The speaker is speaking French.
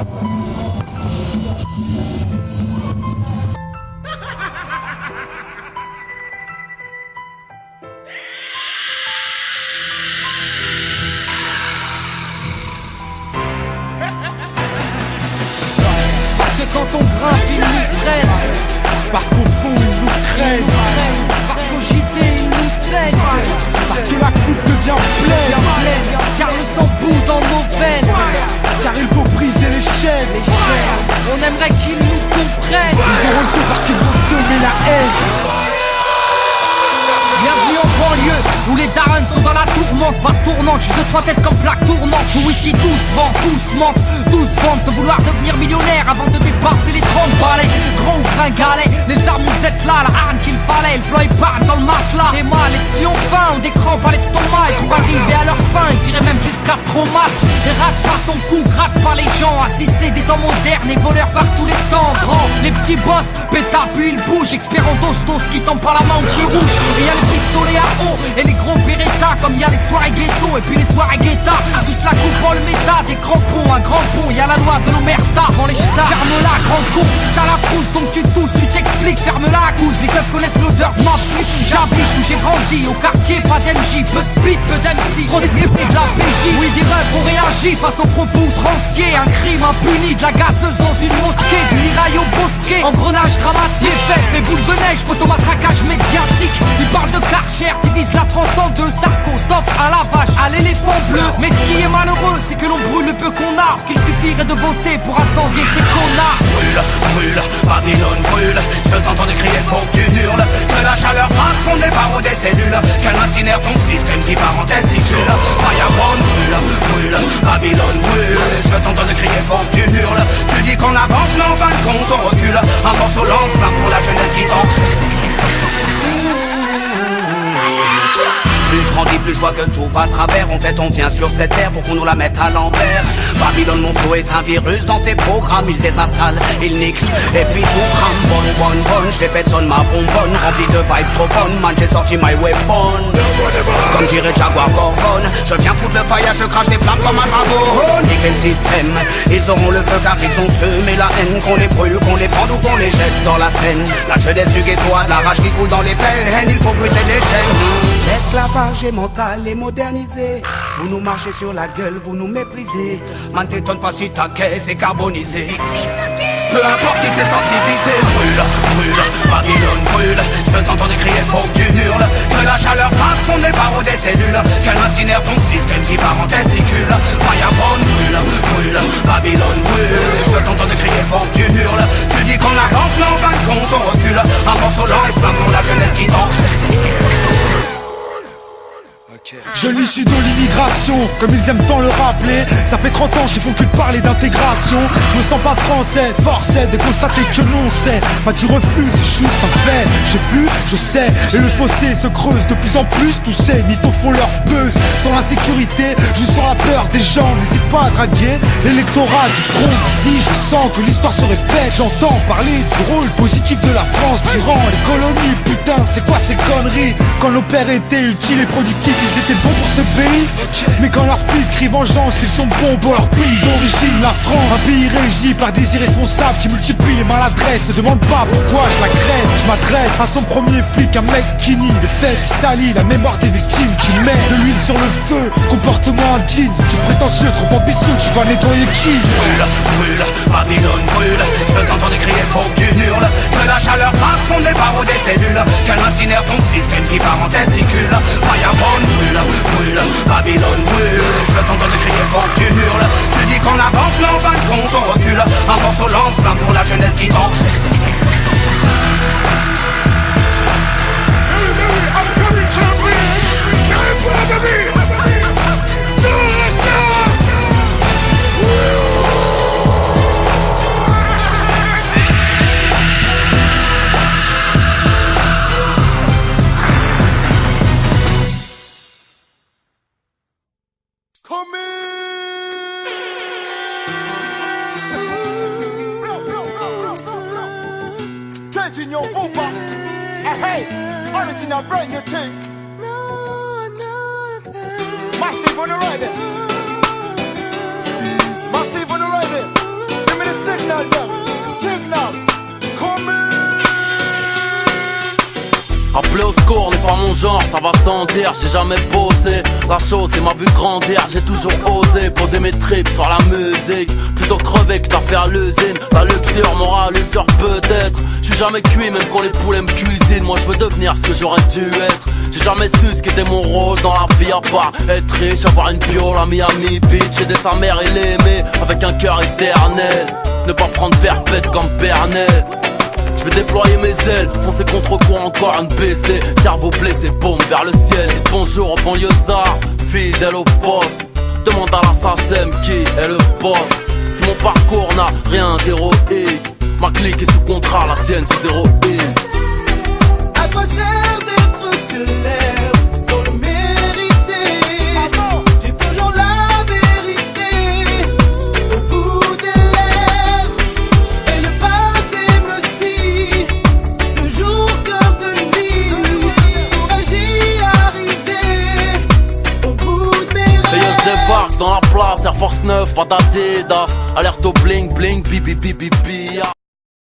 Quand on grimpe, ils nous freinent. Parce qu'au fond, ils nous craignent. Parce qu'au JT, ils nous saignent. Parce que la coupe devient pleine. Car le sang bout dans nos veines. Car il faut briser les chaînes. On aimerait qu'ils nous comprennent. Ils ont refait parce qu'ils ont semé la haine. Bienvenue en banlieue, où les darons sont dans la tourmente, pas tournante, juste 2-3 tests comme plaque tournante. Où ici tous vendent, tous mentent, tous vendent de vouloir devenir millionnaire avant de dépasser les 30 balais. Grand ou gringalet, les armes nous êtes là, la arme qu'il fallait, le plan est part dans le matelas. Et moi, les petits ont faim, ont des crampes à l'estomac. Et pour arriver à leur fin, ils iraient même jusqu'à traumat. Et rate pas ton cou, gratte pas les gens, assister des temps modernes et voleurs par tous les temps. Grand, les petits boss, pétard puis ils bougent, expert en dos qui tombent par la main au feu rouge. Et y'a les pistolets à eau et les gros Beretta, comme y'a les soirées ghetto et puis les soirées guetta. Tous la coupe en le méta, des crampons, un grand pont, y'a la loi de l'omerta dans les ch'tas. Ferme-la, grand con, t'as la frousse donc tu tousses, tu t'expliques. Ferme-la, accuse, les keufs connaissent l'odeur de ma pute. J'habite où j'ai grandi, au quartier, pas d'MJ, peu de beat, peu d'MC, trop d'équipés de la PJ. Oui, des refs ont réagi face aux propos outranciers. Un crime impuni, de la gazeuse dans une mosquée, du lirail au bosquet, engrenage dramatique. Fait boule de neige, photomatraquage médiatique. Ils parlent de Karcher, divise la France en deux. Sarko, t'offre à la vache, à l'éléphant bleu. Mais ce qui est malheureux, c'est que l'on brûle le peu qu'on a, or qu'il suffirait de voter pour incendier ces connards. Brûle, brûle, Babylone brûle. Je t'entends crier pour que tu hurles. Que la chaleur passe, on les barreaux des cellules. Qu'elle incinère ton système qui part en testicule. Firebrand brûle, brûle, Babylone brûle. Je t'entends crier pour que tu hurles. Tu dis qu'on avance, mais en fin de compte on recule. Un morceau lance-flamme pour la jeunesse qui danse. Plus je grandis, plus je vois que tout va à travers. En fait, on vient sur cette terre pour qu'on nous la mette à l'envers. Babylone, mon flow est un virus dans tes programmes. Il désinstalle, il nique, et puis tout crame. Bonne, je répète, sonne ma bonbonne. Rempli de vibes trop bonnes, man, j'ai sorti my weapon. Comme dirait Jaguar Gorgon, je viens foutre le fire, je crache des flammes comme un dragon. Niquer le système, ils auront le feu car ils ont semé la haine. Qu'on les brûle, qu'on les prenne ou qu'on les jette dans la Seine. La jeunesse du ghetto a de la rage qui coule dans les veines. Il faut briser les chaînes. L'esclavage est mental et modernisé. Vous nous marchez sur la gueule, vous nous méprisez. Man, t'étonne pas si ta caisse est carbonisée. Peu importe qui s'est senti visé. Brûle, brûle, Babylone brûle. Je veux t'entendre crier, faut que tu hurles. Que la chaleur passe, on est barreaux des cellules. Qu'elle incinère ton système qui part en testicule. Firebrand brûle, brûle, Babylone brûle. Je veux t'entendre crier, faut que tu hurles. Tu dis qu'on avance, mais en fin de compte on recule. Un morceau lance-flamme pour la jeunesse qui danse. Je l'issue de l'immigration, comme ils aiment tant le rappeler. Ça fait 30 ans qu'ils font que de parler d'intégration. Je me sens pas français, forcé de constater que non c'est pas du refus, c'est juste un fait. J'ai vu, je sais, et le fossé se creuse de plus en plus. Tous ces mythos font leur buzz. Sans l'insécurité, juste sur la peur des gens. N'hésite pas à draguer l'électorat du front. Si je sens que l'histoire se répète, j'entends parler du rôle positif de la France durant les colonies. Putain, c'est quoi ces conneries? Quand nos pères étaient utiles et productifs, ils étaient bons pour ce pays. Mais quand leurs fils crient vengeance, ils sont bons pour leur pays d'origine, la France. Un pays régi par des irresponsables qui multiplient les maladresses. Ne demande pas pourquoi je la graisse. Je m'adresse à son premier flic, un mec qui nie les faits, qui salit la mémoire des victimes, qui met de l'huile sur le feu. Comportement indigne, tu es prétentieux, trop ambitieux, tu vas nettoyer qui? Brûle, brûle, Babylone brûle. Je t'entends crier, faut que tu hurles. Que la chaleur passe, on est barreaux des cellules. Qu'elle incinère ton système qui part en testicule. Firebrand brûle, brûle, Babylone brûle. Je veux t'entendre crier pour que tu hurles. Tu dis qu'on avance, mais en fin de compte on recule. Un morceau lance-flamme pour la jeunesse qui danse. I'm coming to me. Stand for me. In your booba, hey, original brand new thing. Massive on the ride, massive on the ride. Appeler au secours n'est pas mon genre, ça va sans dire, j'ai jamais bossé. La chose m'a vu grandir, j'ai toujours osé poser mes tripes sur la musique. Plutôt crever que t'as fait à l'usine. La luxure m'aura l'usure peut-être. J'suis jamais cuit même quand les poulets me cuisinent. Moi je veux devenir ce que j'aurais dû être. J'ai jamais su ce qu'était mon rôle dans la vie à part être riche, avoir une piole à Miami Beach, aider sa mère et l'aimer avec un cœur éternel. Ne pas prendre perpète comme Bernet. Je vais déployer mes ailes, foncer contre courant encore un BC. Cerveau blessé, bombe vers le ciel. Dites bonjour au banlieusard, fidèle au poste. Demande à l'assassin qui est le boss. Si mon parcours n'a rien d'héroïque, ma clique est sous contrat, la tienne sous héroïne. À quoi sert d'être célèbre sans le mériter? J'ai toujours la vérité au bout des lèvres. Et le passé me suit de jour comme de nuit. Pourrais-je y arriver au bout de mes rêves? Et yo, je débarque dans la place, Air Force 9, pas d'Adidas. Alerte au bling bling, bibi bibi bibi.